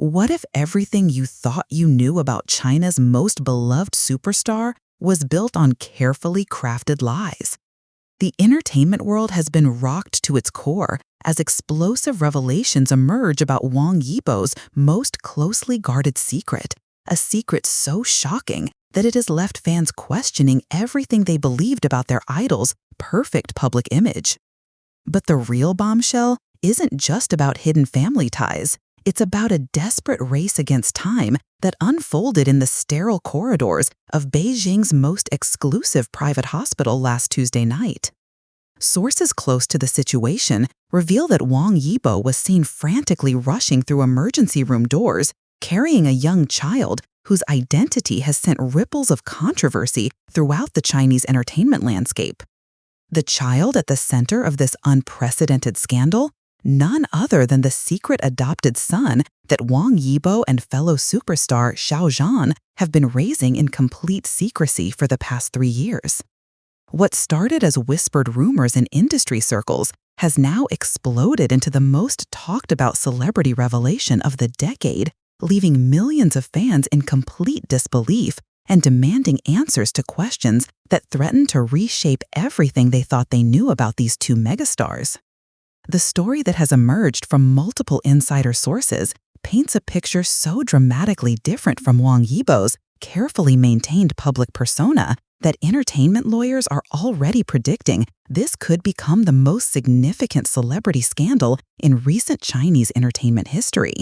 What if everything you thought you knew about China's most beloved superstar was built on carefully crafted lies? The entertainment world has been rocked to its core as explosive revelations emerge about Wang Yibo's most closely guarded secret, a secret so shocking that it has left fans questioning everything they believed about their idol's perfect public image. But the real bombshell isn't just about hidden family ties. It's about a desperate race against time that unfolded in the sterile corridors of Beijing's most exclusive private hospital last Tuesday night. Sources close to the situation reveal that Wang Yibo was seen frantically rushing through emergency room doors, carrying a young child whose identity has sent ripples of controversy throughout the Chinese entertainment landscape. The child at the center of this unprecedented scandal? None other than the secret adopted son that Wang Yibo and fellow superstar Xiao Zhan have been raising in complete secrecy for the past 3 years. What started as whispered rumors in industry circles has now exploded into the most talked about celebrity revelation of the decade, leaving millions of fans in complete disbelief and demanding answers to questions that threaten to reshape everything they thought they knew about these two megastars. The story that has emerged from multiple insider sources paints a picture so dramatically different from Wang Yibo's carefully maintained public persona that entertainment lawyers are already predicting this could become the most significant celebrity scandal in recent Chinese entertainment history.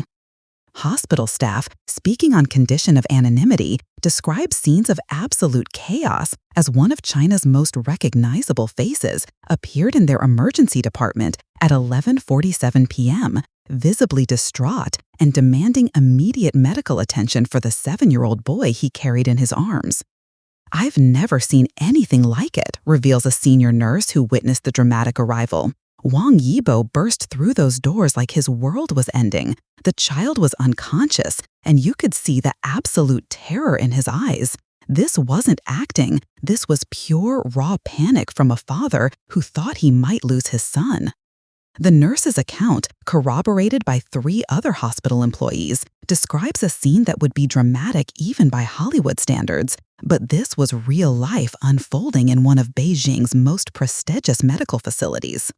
Hospital staff, speaking on condition of anonymity, describe scenes of absolute chaos as one of China's most recognizable faces appeared in their emergency department at 11:47 p.m., visibly distraught and demanding immediate medical attention for the 7-year-old boy he carried in his arms. "I've never seen anything like it," reveals a senior nurse who witnessed the dramatic arrival. Wang Yibo burst through those doors like his world was ending. The child was unconscious, and you could see the absolute terror in his eyes. This wasn't acting. This was pure, raw panic from a father who thought he might lose his son. The nurse's account, corroborated by 3 other hospital employees, describes a scene that would be dramatic even by Hollywood standards. But this was real life unfolding in one of Beijing's most prestigious medical facilities.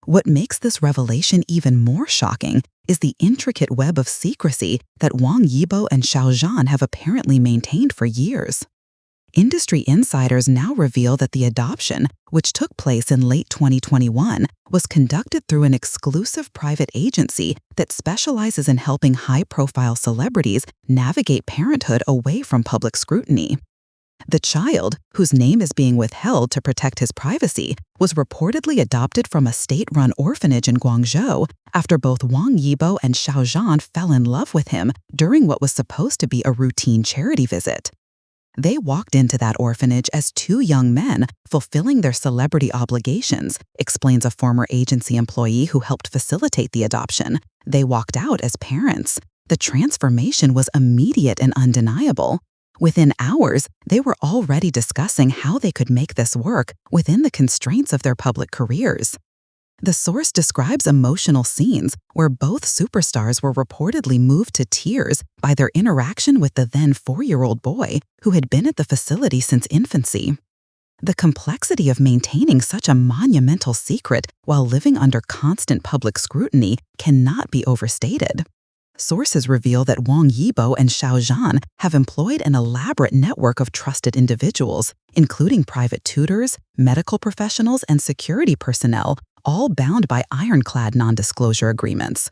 What makes this revelation even more shocking is the intricate web of secrecy that Wang Yibo and Xiao Zhan have apparently maintained for years. Industry insiders now reveal that the adoption, which took place in late 2021, was conducted through an exclusive private agency that specializes in helping high-profile celebrities navigate parenthood away from public scrutiny. The child, whose name is being withheld to protect his privacy, was reportedly adopted from a state-run orphanage in Guangzhou after both Wang Yibo and Xiao Zhan fell in love with him during what was supposed to be a routine charity visit. They walked into that orphanage as 2 young men fulfilling their celebrity obligations, explains a former agency employee who helped facilitate the adoption. They walked out as parents. The transformation was immediate and undeniable. Within hours, they were already discussing how they could make this work within the constraints of their public careers. The source describes emotional scenes where both superstars were reportedly moved to tears by their interaction with the then 4-year-old boy who had been at the facility since infancy. The complexity of maintaining such a monumental secret while living under constant public scrutiny cannot be overstated. Sources reveal that Wang Yibo and Xiao Zhan have employed an elaborate network of trusted individuals, including private tutors, medical professionals, and security personnel, all bound by ironclad non-disclosure agreements.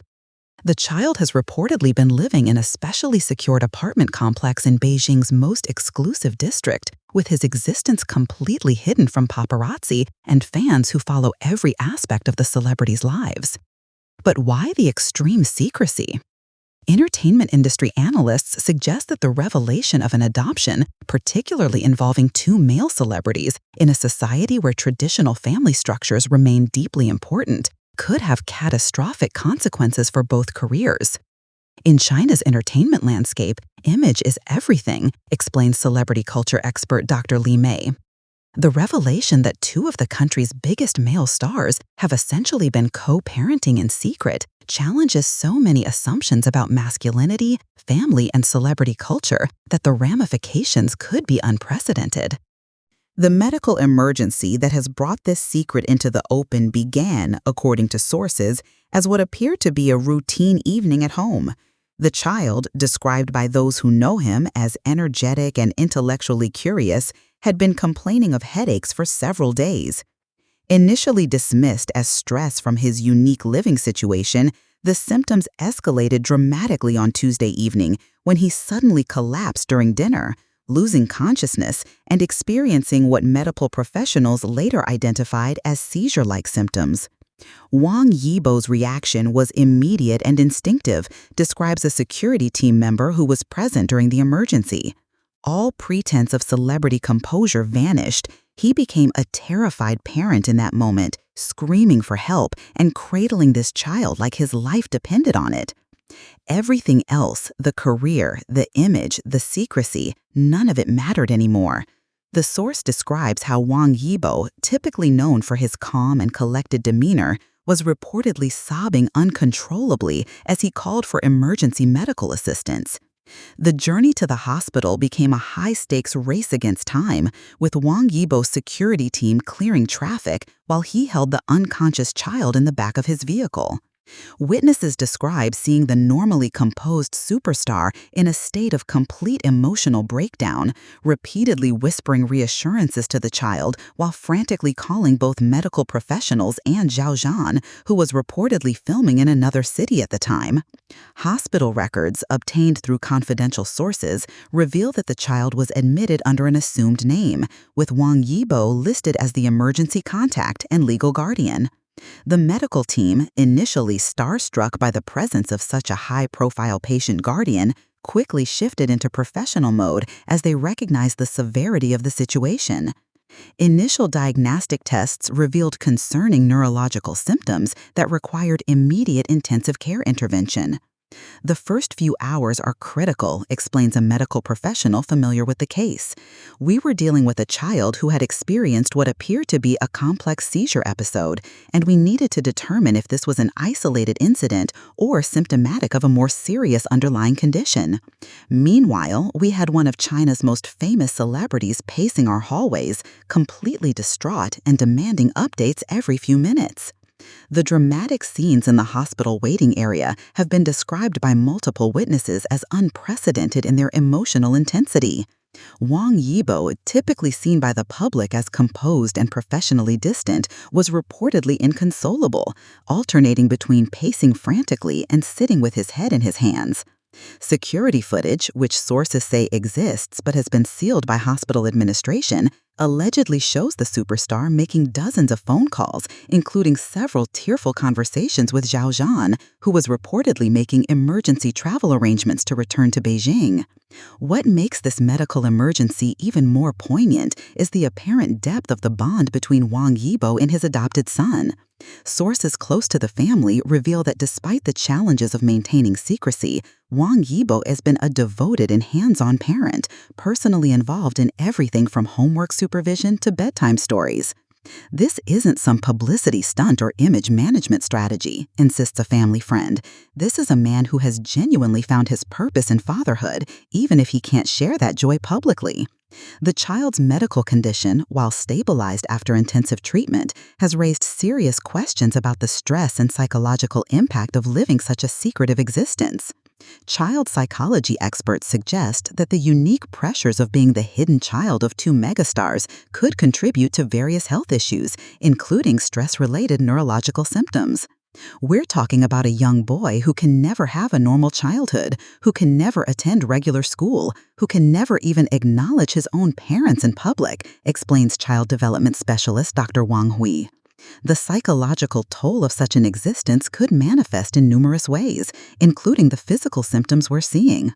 The child has reportedly been living in a specially secured apartment complex in Beijing's most exclusive district, with his existence completely hidden from paparazzi and fans who follow every aspect of the celebrities' lives. But why the extreme secrecy? Entertainment industry analysts suggest that the revelation of an adoption, particularly involving 2 male celebrities in a society where traditional family structures remain deeply important, could have catastrophic consequences for both careers. In China's entertainment landscape, image is everything, explains celebrity culture expert Dr. Li Mei. The revelation that 2 of the country's biggest male stars have essentially been co-parenting in secret challenges so many assumptions about masculinity, family, and celebrity culture that the ramifications could be unprecedented. The medical emergency that has brought this secret into the open began, according to sources, as what appeared to be a routine evening at home. The child, described by those who know him as energetic and intellectually curious, had been complaining of headaches for several days. Initially dismissed as stress from his unique living situation, the symptoms escalated dramatically on Tuesday evening when he suddenly collapsed during dinner, losing consciousness and experiencing what medical professionals later identified as seizure-like symptoms. Wang Yibo's reaction was immediate and instinctive, describes a security team member who was present during the emergency. All pretense of celebrity composure vanished. He became a terrified parent in that moment, screaming for help and cradling this child like his life depended on it. Everything else, the career, the image, the secrecy, none of it mattered anymore. The source describes how Wang Yibo, typically known for his calm and collected demeanor, was reportedly sobbing uncontrollably as he called for emergency medical assistance. The journey to the hospital became a high-stakes race against time, with Wang Yibo's security team clearing traffic while he held the unconscious child in the back of his vehicle. Witnesses describe seeing the normally composed superstar in a state of complete emotional breakdown, repeatedly whispering reassurances to the child while frantically calling both medical professionals and Xiao Zhan, who was reportedly filming in another city at the time. Hospital records, obtained through confidential sources, reveal that the child was admitted under an assumed name, with Wang Yibo listed as the emergency contact and legal guardian. The medical team, initially starstruck by the presence of such a high-profile patient guardian, quickly shifted into professional mode as they recognized the severity of the situation. Initial diagnostic tests revealed concerning neurological symptoms that required immediate intensive care intervention. The first few hours are critical, explains a medical professional familiar with the case. We were dealing with a child who had experienced what appeared to be a complex seizure episode, and we needed to determine if this was an isolated incident or symptomatic of a more serious underlying condition. Meanwhile, we had one of China's most famous celebrities pacing our hallways, completely distraught and demanding updates every few minutes. The dramatic scenes in the hospital waiting area have been described by multiple witnesses as unprecedented in their emotional intensity. Wang Yibo, typically seen by the public as composed and professionally distant, was reportedly inconsolable, alternating between pacing frantically and sitting with his head in his hands. Security footage, which sources say exists but has been sealed by hospital administration, allegedly shows the superstar making dozens of phone calls, including several tearful conversations with Xiao Zhan, who was reportedly making emergency travel arrangements to return to Beijing. What makes this medical emergency even more poignant is the apparent depth of the bond between Wang Yibo and his adopted son. Sources close to the family reveal that despite the challenges of maintaining secrecy, Wang Yibo has been a devoted and hands-on parent, personally involved in everything from homework supervision to bedtime stories. This isn't some publicity stunt or image management strategy, insists a family friend. This is a man who has genuinely found his purpose in fatherhood, even if he can't share that joy publicly. The child's medical condition, while stabilized after intensive treatment, has raised serious questions about the stress and psychological impact of living such a secretive existence. Child psychology experts suggest that the unique pressures of being the hidden child of two megastars could contribute to various health issues, including stress-related neurological symptoms. We're talking about a young boy who can never have a normal childhood, who can never attend regular school, who can never even acknowledge his own parents in public, explains child development specialist Dr. Wang Hui. The psychological toll of such an existence could manifest in numerous ways, including the physical symptoms we're seeing.